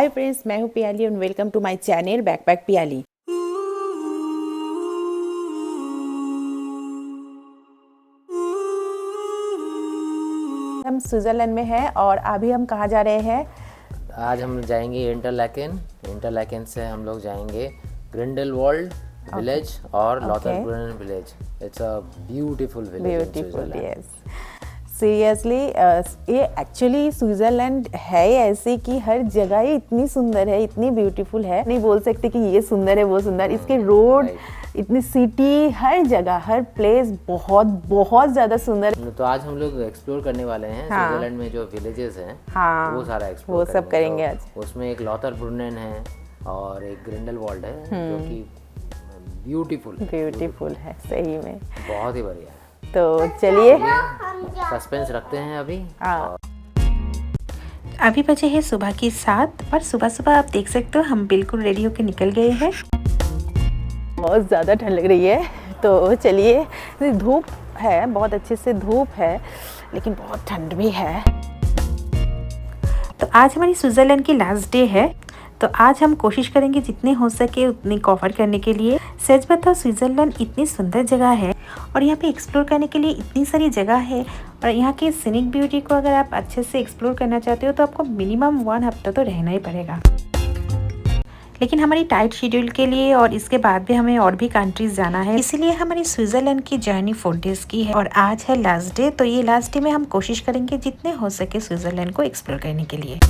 हाय friends, मैं हूँ Piyali and welcome to my channel Backpack Piyali. हम स्विट्जरलैंड में हैं और अभी हम कहाँ जा रहे हैं? आज हम जाएंगे इंटरलैकेन से हम लोग जाएंगे ग्रिंडेलवाल्ड विलेज और Lauterbrunnen village. It's a beautiful village. Beautiful, yes. Seriously ये एक्चुअली स्विट्जरलैंड है ऐसे कि हर जगह ये इतनी सुंदर है, इतनी ब्यूटीफुल है, नहीं बोल सकते कि ये सुंदर है वो सुंदर। इसके रोड, इतनी सिटी, हर जगह, हर प्लेस बहुत बहुत ज़्यादा सुंदर। तो आज हम लोग एक्सप्लोर करने वाले हैं स्विट्जरलैंड में जो विलेजेस हैं, वो सारा एक्सप्लोर वो सब करेंगे आज। उसमें एक लॉथरब्रुनन है और एक ग्रिंडेलवाल्ड है जो कि ब्यूटीफुल है, सही में बहुत ही बढ़िया है। तो चलिए सस्पेंस रखते हैं अभी। अभी बजे है सुबह की 7 और सुबह सुबह आप देख सकते हो हम बिल्कुल रेडी होकर निकल गए हैं। बहुत ज़्यादा ठंड लग रही है, तो चलिए। धूप है, बहुत अच्छे से धूप है, लेकिन बहुत ठंड भी है। तो आज हमारी स्विट्जरलैंड की लास्ट डे है, तो आज हम कोशिश करेंगे जितने हो सके उतनी कवर करने के लिए। सच बताओ, स्विट्जरलैंड इतनी सुंदर जगह है और यहाँ पे एक्सप्लोर करने के लिए इतनी सारी जगह है, और यहाँ की सीनिक ब्यूटी को अगर आप अच्छे से एक्सप्लोर करना चाहते हो तो आपको मिनिमम 1 हफ्ता तो रहना ही पड़ेगा। लेकिन हमारी टाइट शेड्यूल के लिए और इसके बाद भी हमें और भी कंट्रीज जाना है, इसीलिए हमारी स्विट्जरलैंड की जर्नी 4 डेज की है और आज है लास्ट डे। तो ये लास्ट डे में हम कोशिश करेंगे जितने हो सके स्विट्जरलैंड को एक्सप्लोर करने के लिए।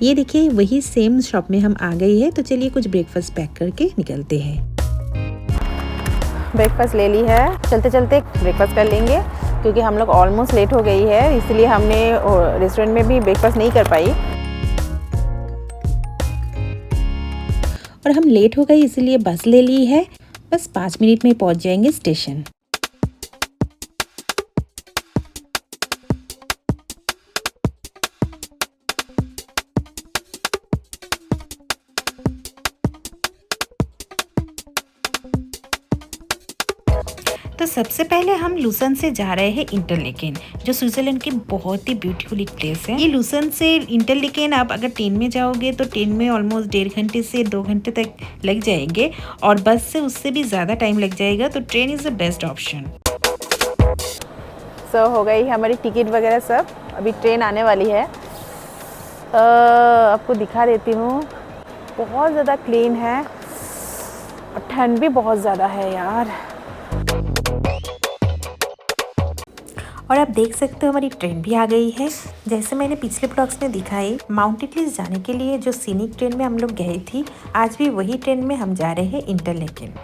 ये देखिए, वही सेम शॉप में हम आ गए हैं, तो चलिए कुछ ब्रेकफास्ट पैक करके निकलते हैं। ब्रेकफास्ट ले ली है, चलते चलते ब्रेकफास्ट कर लेंगे क्योंकि हम लोग ऑलमोस्ट लेट हो गई है, इसलिए हमने रेस्टोरेंट में भी ब्रेकफास्ट नहीं कर पाई। और हम लेट हो गए इसलिए बस ले ली है, बस 5 मिनट में पहुंच जाएंगे स्टेशन। तो सबसे पहले हम लूसन से जा रहे हैं इंटरलेकेन, जो स्विट्जरलैंड की बहुत ही ब्यूटीफुल एक प्लेस है। ये लूसन से इंटरलेकेन आप अगर ट्रेन में जाओगे तो ट्रेन में ऑलमोस्ट 1.5 घंटे से 2 घंटे तक लग जाएंगे, और बस से उससे भी ज़्यादा टाइम लग जाएगा, तो train is the best option. हो गई हमारी टिकट वगैरह सब, अभी ट्रेन आने वाली है। आपको दिखा देती हूँ, बहुत ज़्यादा क्लीन है और ठंड भी बहुत ज़्यादा है यार। और आप देख सकते हो हमारी ट्रेन भी आ गई है। जैसे मैंने पिछले ब्लॉग्स में दिखाई, माउंट इटलीज जाने के लिए जो सीनिक ट्रेन में हम लोग गए थी, आज भी वही ट्रेन में हम जा रहे हैं इंटरलेकेन।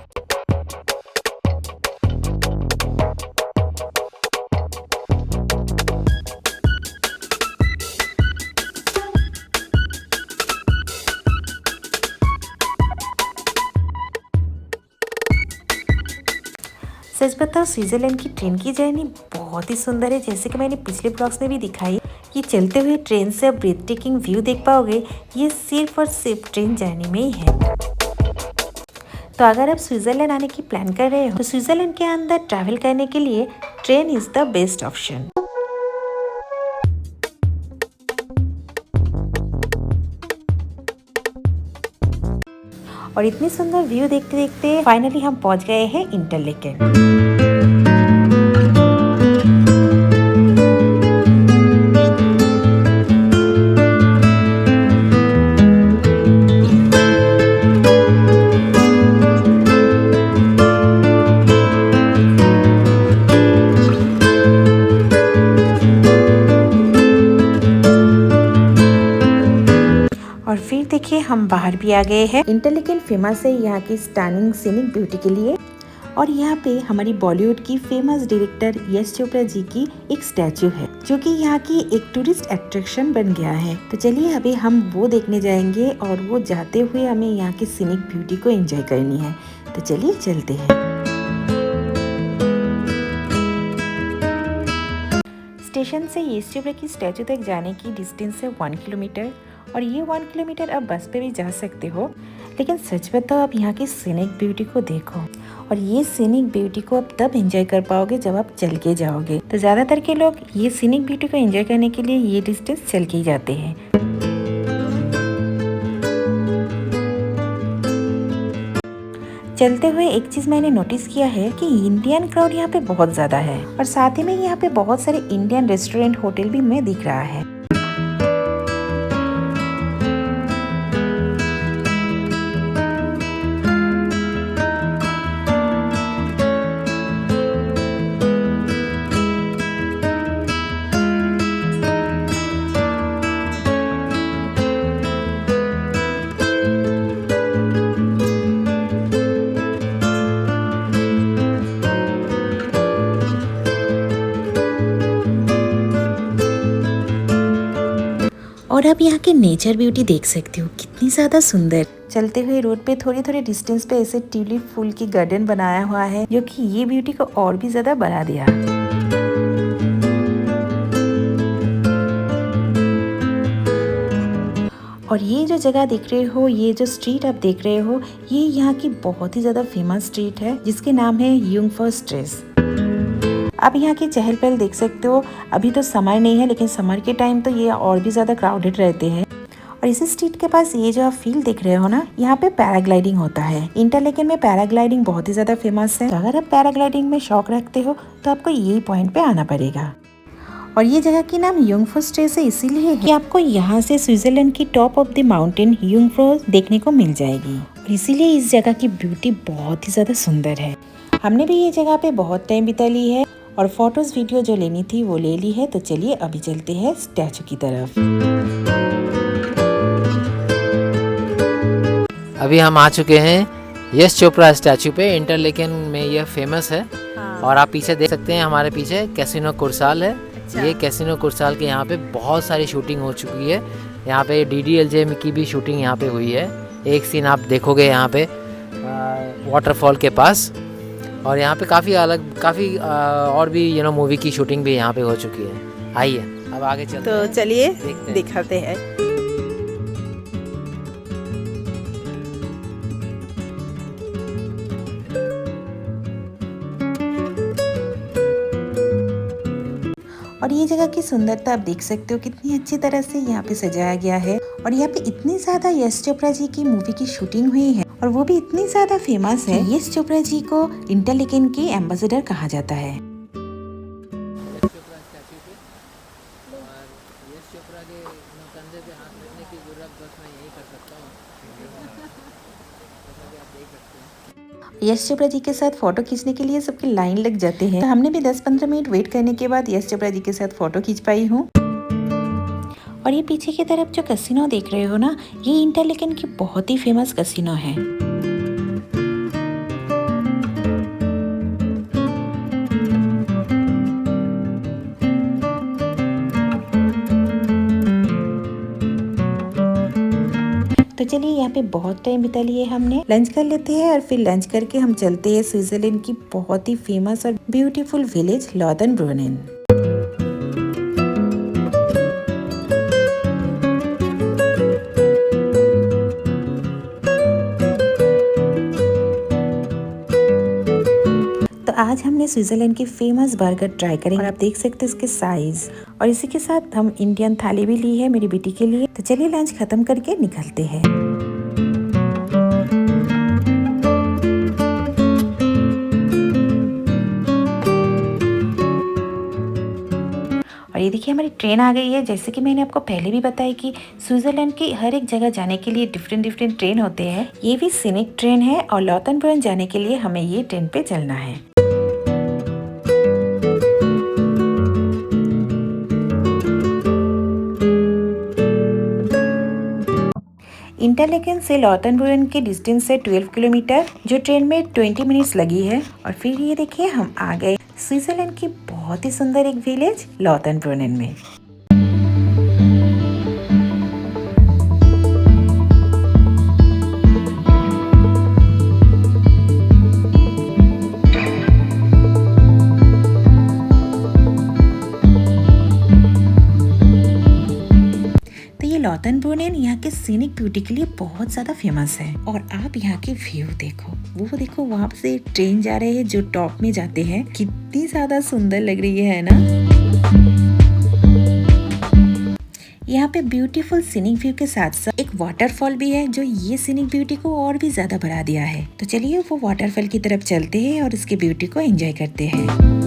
सच बताओ, स्विट्जरलैंड की ट्रेन की जर्नी बहुत ही सुंदर है। जैसे कि मैंने पिछले ब्लॉग्स में भी दिखाई कि चलते हुए ट्रेन से आप ब्रेथ टेकिंग व्यू देख पाओगे, ये सिर्फ और सिर्फ ट्रेन जर्नी में ही है। तो अगर आप स्विट्जरलैंड आने की प्लान कर रहे हो तो स्विट्जरलैंड के अंदर ट्रैवल करने के लिए train is the best option. और इतनी सुंदर व्यू देखते देखते फाइनली हम पहुंच गए हैं इंटरलेकेन। और फिर देखिए हम बाहर भी आ गए हैं। इंटरलेकेन फेमस है यहाँ की स्टनिंग सीनिक ब्यूटी के लिए, और यहाँ पे हमारी बॉलीवुड की फेमस डायरेक्टर यश चोपड़ा जी की एक स्टैचू है, जो कि यहाँ की एक टूरिस्ट अट्रैक्शन बन गया है। तो चलिए अभी हम वो देखने जाएंगे, और वो जाते हुए हमें यहाँ की सीनिक ब्यूटी को एंजॉय करनी है। तो चलिए चलते हैं। स्टेशन से यश चोपड़ा की स्टैचू तक जाने की डिस्टेंस है 1 किलोमीटर, और ये 1 किलोमीटर आप बस पे भी जा सकते हो। लेकिन सच बताओ, आप यहाँ की सीनिक ब्यूटी को देखो, और ये सीनिक ब्यूटी को आप तब एंजॉय कर पाओगे जब आप चल के जाओगे। तो ज़्यादातर के लोग ये सीनिक ब्यूटी को एंजॉय करने के लिए ये डिस्टेंस चल के ही जाते हैं। चलते हुए एक चीज मैंने नोटिस किया है कि इंडियन क्राउड यहाँ पे बहुत ज्यादा है और साथ ही में यहाँ पे बहुत सारे इंडियन रेस्टोरेंट होटल भी हमें दिख रहा है। और आप यहाँ के नेचर ब्यूटी देख सकते हो कितनी ज्यादा सुंदर। चलते हुए रोड पे थोड़े थोड़े डिस्टेंस पे ऐसे ट्यूलिप फूल की गार्डन बनाया हुआ है जो कि ये ब्यूटी को और भी ज्यादा बढ़ा दिया। और ये जो जगह देख रहे हो, ये जो स्ट्रीट आप देख रहे हो, ये यहाँ की बहुत ही ज्यादा फेमस स्ट्रीट है जिसके नाम है युंगफो स्ट्रीट। आप यहाँ की चहल पहल देख सकते हो। अभी तो समर नहीं है लेकिन समर के टाइम तो ये और भी ज्यादा क्राउडेड रहते हैं। और इसी स्ट्रीट के पास ये जो आप फील्ड देख रहे हो ना, यहाँ पे पैराग्लाइडिंग होता है। इंटरलेकेन में पैराग्लाइडिंग बहुत ही ज्यादा फेमस है। तो अगर आप पैराग्लाइडिंग में शौक रखते हो तो आपको यही पॉइंट पे आना पड़ेगा। और ये जगह की नाम युंगफो स्ट्रीट है इसीलिए है कि आपको यहाँ से स्विट्जरलैंड की टॉप ऑफ द माउंटेन युंगफ्रो देखने को मिल जाएगी। और इसीलिए इस जगह की ब्यूटी बहुत ही ज्यादा सुंदर है। हमने भी ये जगह पे बहुत टाइम बिता ली है और फोटोज वीडियो जो लेनी थी वो ले ली है। तो चलिए अभी चलते हैं स्टैचू की तरफ। अभी हम आ चुके हैं यश चोपड़ा स्टैचू पे। इंटरलेकेन में यह फेमस है। और आप पीछे देख सकते हैं, हमारे पीछे कैसीनो कुर्साल है। ये कैसीनो कुर्साल के यहाँ पे बहुत सारी शूटिंग हो चुकी है। यहाँ पे DDLJ की भी शूटिंग यहाँ पे हुई है। एक सीन आप देखोगे यहाँ पे वाटरफॉल के पास। और यहाँ पे काफ़ी और भी मूवी की शूटिंग भी यहाँ पे हो चुकी है। आइए अब आगे चलते हैं। तो चलिए दिखाते हैं। और ये जगह की सुंदरता आप देख सकते हो कितनी अच्छी तरह से यहाँ पे सजाया गया है। और यहाँ पे इतनी ज्यादा यश चोपड़ा जी की मूवी की शूटिंग हुई है और वो भी इतनी ज्यादा फेमस है। यश चोपड़ा जी को इंटरलेकेन के एम्बेसडर कहा जाता है। यश चोपड़ा जी के साथ फोटो खींचने के लिए सबकी लाइन लग जाते हैं। तो हमने भी 10-15 मिनट वेट करने के बाद यश चोपड़ा जी के साथ फोटो खींच पाई हूँ। और ये पीछे की तरफ जो कैसीनो देख रहे हो ना, ये इंटरलेकेन की बहुत ही फेमस कैसीनो है। तो चलिए यहाँ पे बहुत टाइम बिता लिए हमने। लंच कर लेते हैं और फिर लंच करके हम चलते हैं स्विट्जरलैंड की बहुत ही फेमस और ब्यूटीफुल विलेज लॉथेनब्रुनेन। तो आज हमने स्विट्जरलैंड की फेमस बर्गर ट्राई करेंगे और आप देख सकते हैं इसके साइज। और इसी के साथ हम इंडियन थाली भी ली है मेरी बेटी के लिए। तो चलिए लंच खत्म करके निकलते हैं। और ये देखिए हमारी ट्रेन आ गई है। जैसे कि मैंने आपको पहले भी बताया कि स्विट्जरलैंड की हर एक जगह जाने के लिए डिफरेंट ट्रेन होते हैं। ये भी सीनिक ट्रेन है और लॉथेनब्रुनेन जाने के लिए हमें ये ट्रेन पे चलना है। इंटरलेकेन से लॉथेनब्रुनेन के डिस्टेंस है 12 किलोमीटर, जो ट्रेन में 20 मिनट्स लगी है। और फिर ये देखिए हम आ गए स्विट्जरलैंड की बहुत ही सुंदर एक विलेज लॉथेनब्रुनेन में। लॉथेनब्रुनेन यहाँ के सीनिक ब्यूटी के लिए बहुत ज्यादा फेमस है। और आप यहाँ के व्यू देखो, वो देखो वहाँ से ट्रेन जा रहे हैं जो टॉप में जाते हैं। कितनी ज्यादा सुंदर लग रही है ना। यहाँ पे ब्यूटीफुल सीनिक व्यू के साथ साथ एक वाटरफॉल भी है जो ये सीनिक ब्यूटी को और भी ज्यादा बढ़ा दिया है। तो चलिए वो वाटरफॉल की तरफ चलते हैं और इसके ब्यूटी को एंजॉय करते हैं।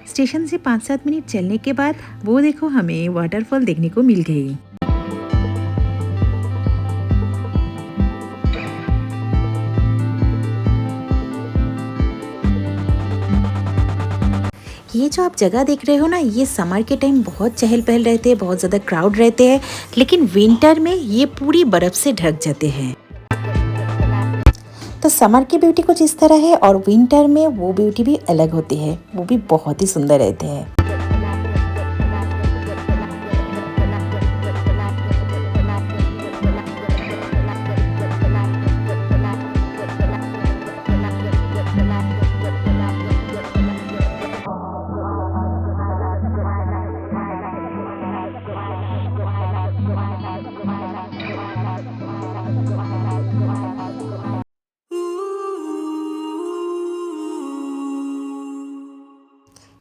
स्टेशन से 5-7 मिनट चलने के बाद वो देखो हमें वाटरफॉल देखने को मिल गई। ये जो आप जगह देख रहे हो ना, ये समर के टाइम बहुत चहल पहल रहते हैं, बहुत ज़्यादा क्राउड रहते हैं, लेकिन विंटर में ये पूरी बर्फ़ से ढक जाते हैं। तो समर की ब्यूटी कुछ इस तरह है और विंटर में वो ब्यूटी भी अलग होती है, वो भी बहुत ही सुंदर रहते हैं।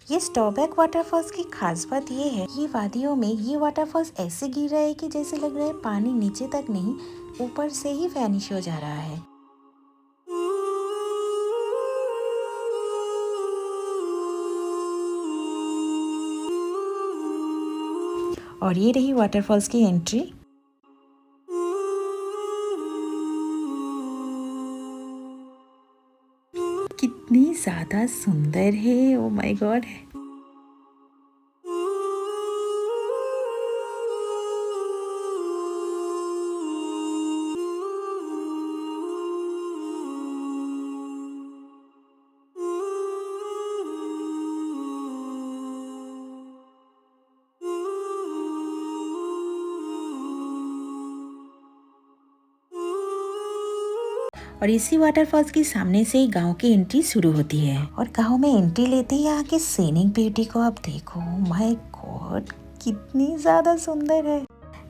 ये स्टॉबैक वाटरफॉल्स की खास बात ये है, ये वादियों में ये वाटरफॉल्स ऐसे गिर रहा है कि जैसे लग रहा है पानी नीचे तक नहीं, ऊपर से ही वैनिश हो जा रहा है। और ये रही वाटरफॉल्स की एंट्री। कितनी ज्यादा सुंदर है, ओ माय गॉड। और इसी वाटरफॉल्स के सामने से ही गांव की एंट्री शुरू होती है। और गांव में एंट्री लेते ही यहाँ के सीनिक ब्यूटी को आप देखो, माय गॉड कितनी ज्यादा सुंदर है।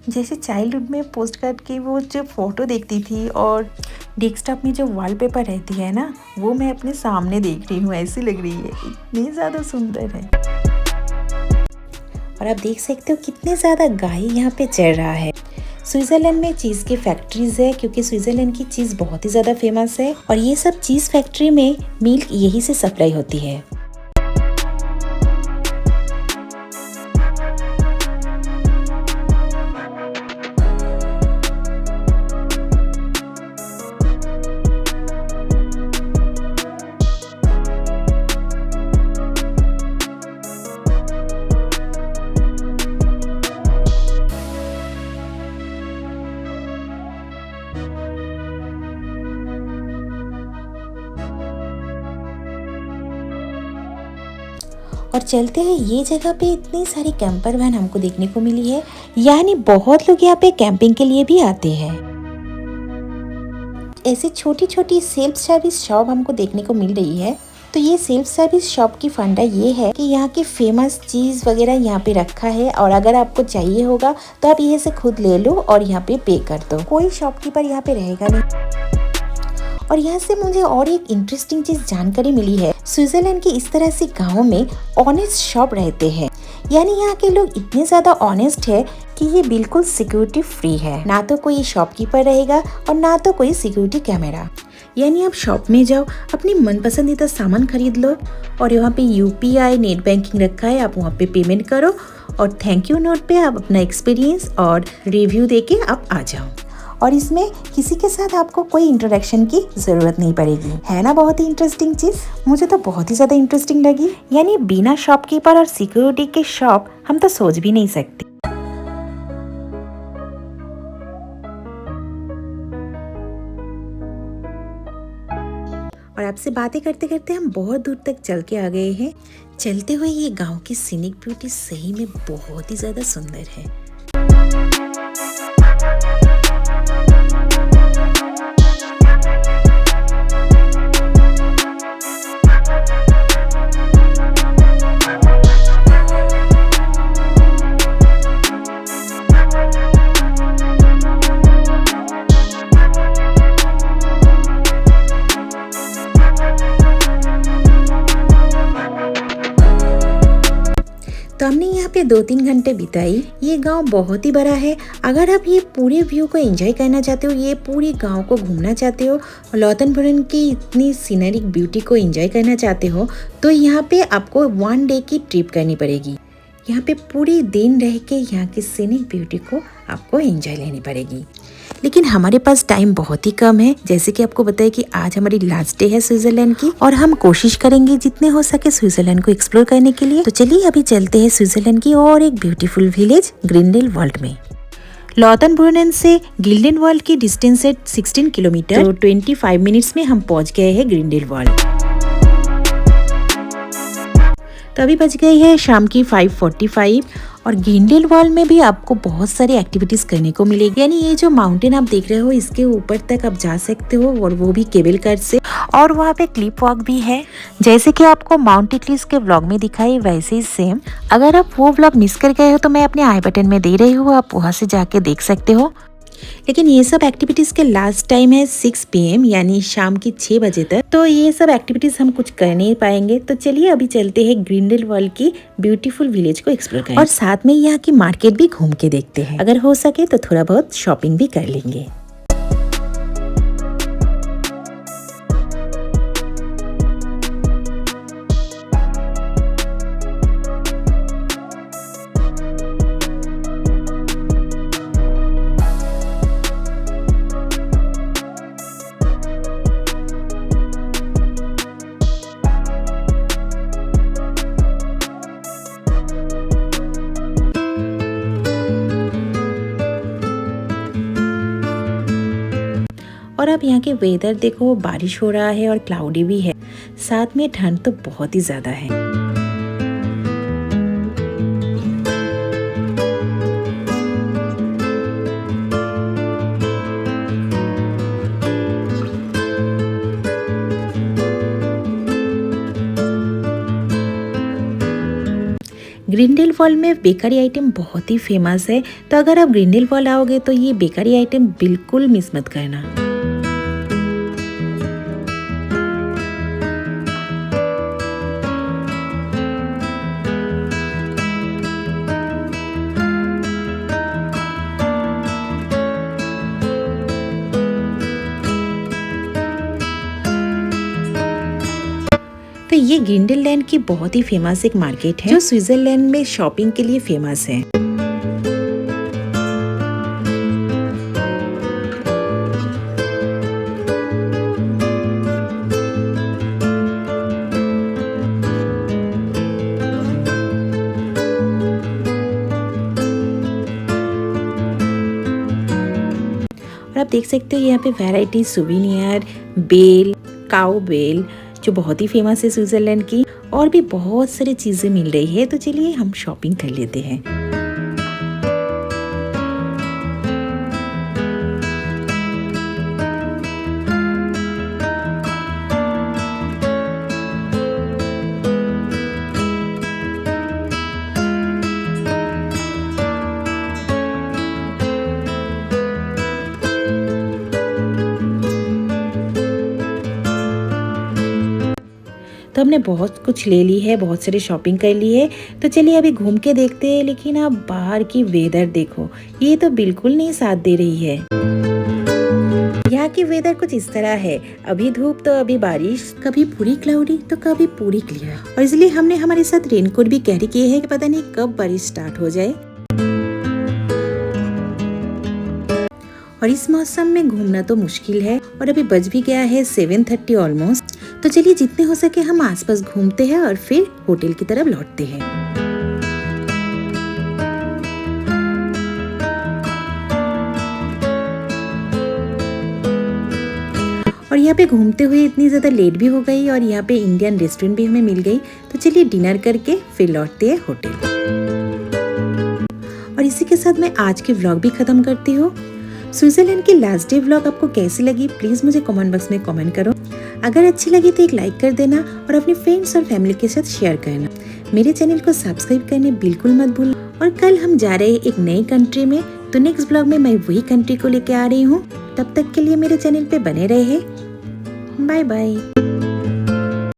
जैसे चाइल्डहुड में पोस्ट कार्ड की वो जो फोटो देखती थी और डेस्कटॉप में जो वॉलपेपर रहती है ना, वो मैं अपने सामने देख रही हूँ, ऐसी लग रही है, इतनी ज्यादा सुंदर है। और आप देख सकते हो कितने ज्यादा गाय यहाँ पे चढ़ रहा है। स्विट्जरलैंड में चीज़ की फैक्ट्रीज है क्योंकि स्विट्जरलैंड की चीज़ बहुत ही ज़्यादा फेमस है और ये सब चीज़ फैक्ट्री में मिल्क यही से सप्लाई होती है। और चलते हैं, ये जगह पे इतनी सारी कैंपर वैन हमको देखने को मिली है, यानी बहुत लोग यहाँ पे कैंपिंग के लिए भी आते हैं। ऐसी छोटी छोटी सेल्फ सर्विस शॉप हमको देखने को मिल रही है। तो ये सेल्फ सर्विस शॉप की फंडा ये है कि यहाँ की फेमस चीज़ वगैरह यहाँ पे रखा है और अगर आपको चाहिए होगा तो आप यहीं से खुद ले लो और यहाँ पे कर दो, कोई शॉपकीपर यहाँ पे रहेगा नहीं। और यहाँ से मुझे और एक इंटरेस्टिंग चीज जानकारी मिली है, स्विट्जरलैंड के इस तरह से गाँव में ऑनेस्ट शॉप रहते हैं, यानी यहाँ के लोग इतने ज्यादा ऑनेस्ट है कि ये बिल्कुल सिक्योरिटी फ्री है, ना तो कोई शॉपकीपर रहेगा और ना तो कोई सिक्योरिटी कैमरा। यानी आप शॉप में जाओ, अपनी मनपसंदीदा सामान खरीद लो और यहाँ पे UPI नेट बैंकिंग रखा है, आप वहाँ पे पेमेंट करो और थैंक यू नोट पे आप अपना एक्सपीरियंस और रिव्यू देके आप आ जाओ। और इसमें किसी के साथ आपको कोई इंटरेक्शन की जरूरत नहीं पड़ेगी, है ना बहुत ही इंटरेस्टिंग चीज। मुझे तो बहुत ही ज्यादा इंटरेस्टिंग लगी, यानी बिना शॉपकीपर और सिक्योरिटी के शॉप हम तो सोच भी नहीं सकते। और आपसे बातें करते करते हम बहुत दूर तक चल के आ गए हैं। चलते हुए ये गांव की सीनिक ब्यूटी सही में बहुत ही ज्यादा सुंदर है। तो हमने यहाँ पे 2-3 घंटे बिताई। ये गांव बहुत ही बड़ा है। अगर आप ये पूरे व्यू को एंजॉय करना चाहते हो, ये पूरी गांव को घूमना चाहते हो, लौतनपुरन की इतनी सीनरिक ब्यूटी को एंजॉय करना चाहते हो, तो यहाँ पे आपको 1 डे की ट्रिप करनी पड़ेगी। यहाँ पे पूरी दिन रह के यहाँ की सीनिक ब्यूटी को आपको एंजॉय लेनी पड़ेगी। लेकिन हमारे पास टाइम बहुत ही कम है। जैसे कि आपको बताया कि आज हमारी लास्ट डे है स्विट्जरलैंड की, और हम कोशिश करेंगे जितने हो सके स्विट्जरलैंड को एक्सप्लोर करने के लिए। तो चलिए अभी चलते हैं स्विट्जरलैंड की और एक ब्यूटीफुल विलेज ग्रिंडेलवाल्ड में। लौतनब्रुनन से गिल्डेनवाल्ड की डिस्टेंस है 16 किलोमीटर। तो 25 मिनट्स में हम पहुंच गए हैं ग्रिंडेलवाल्ड। तो अभी बज गई है शाम की 5:45 और ग्रिंडेलवाल्ड में भी आपको बहुत सारी एक्टिविटीज करने को मिलेगी। यानी ये जो माउंटेन आप देख रहे हो, इसके ऊपर तक आप जा सकते हो, और वो भी केबल कार से। और वहाँ पे क्लिप वॉक भी है, जैसे कि आपको माउंट इटलीज के व्लॉग में दिखाई वैसे ही सेम। अगर आप वो व्लॉग मिस कर गए हो तो मैं अपने आई बटन में दे रही हूँ, आप वहाँ से जाके देख सकते हो। लेकिन ये सब एक्टिविटीज के लास्ट टाइम है 6 PM, यानी शाम की 6 बजे तक। तो ये सब एक्टिविटीज हम कुछ कर नहीं पाएंगे। तो चलिए अभी चलते हैं ग्रिंडेलवाल्ड की ब्यूटीफुल विलेज को एक्सप्लोर करें, और साथ में यहाँ की मार्केट भी घूम के देखते हैं। अगर हो सके तो थोड़ा बहुत शॉपिंग भी कर लेंगे। और अब यहाँ के वेदर देखो, बारिश हो रहा है और क्लाउडी भी है, साथ में ठंड तो बहुत ही ज्यादा है। ग्रिंडेलवाल्ड में बेकरी आइटम बहुत ही फेमस है। तो अगर आप ग्रिंडेलवाल्ड आओगे तो ये बेकरी आइटम बिल्कुल मिस मत करना। तो ये ग्रिंडेलैंड की बहुत ही फेमस एक मार्केट है, जो स्विट्जरलैंड में शॉपिंग के लिए फेमस है। और आप देख सकते हो यहाँ पे वैरायटी सुवेनियर, बेल, काऊ बेल, जो बहुत ही फेमस है स्विट्जरलैंड की, और भी बहुत सारी चीजें मिल रही है। तो चलिए हम शॉपिंग कर लेते हैं। तो हमने बहुत कुछ ले ली है, बहुत सारी शॉपिंग कर ली है। तो चलिए अभी घूम के देखते हैं। लेकिन आप बाहर की वेदर देखो, ये तो बिल्कुल नहीं साथ दे रही है। यहाँ की वेदर कुछ इस तरह है, अभी धूप तो अभी बारिश, कभी पूरी क्लाउडी तो कभी पूरी क्लियर। और इसलिए हमने हमारे साथ रेनकोट भी कैरी किए हैं कि पता नहीं कब बारिश स्टार्ट हो जाए। और इस मौसम में घूमना तो मुश्किल है। और अभी बज भी गया है 7:30 ऑलमोस्ट। तो चलिए जितने हो सके हम आसपास घूमते हैं और फिर होटल की तरफ लौटते हैं। और यहाँ पे घूमते हुए इतनी ज़्यादा लेट भी हो गई, और यहाँ पे इंडियन रेस्टोरेंट भी हमें मिल गई। तो चलिए डिनर करके फिर लौटते हैं होटल। और इसी के साथ मैं आज की व्लॉग भी खत्म करती हूँ। स्विट्जरलैंड की लास्ट डे व्लॉग आपको कैसी लगी, प्लीज़ मुझे कमेंट बॉक्स में कमेंट करो। अगर अच्छी लगी तो एक लाइक कर देना, और अपने फ्रेंड्स और फैमिली के साथ शेयर करना। मेरे चैनल को सब्सक्राइब करने बिल्कुल मत भूलना। और कल हम जा रहे हैं एक नई कंट्री में, तो नेक्स्ट ब्लॉग में मैं वही कंट्री को लेके आ रही हूँ। तब तक के लिए मेरे चैनल पे बने रहे। Bye bye.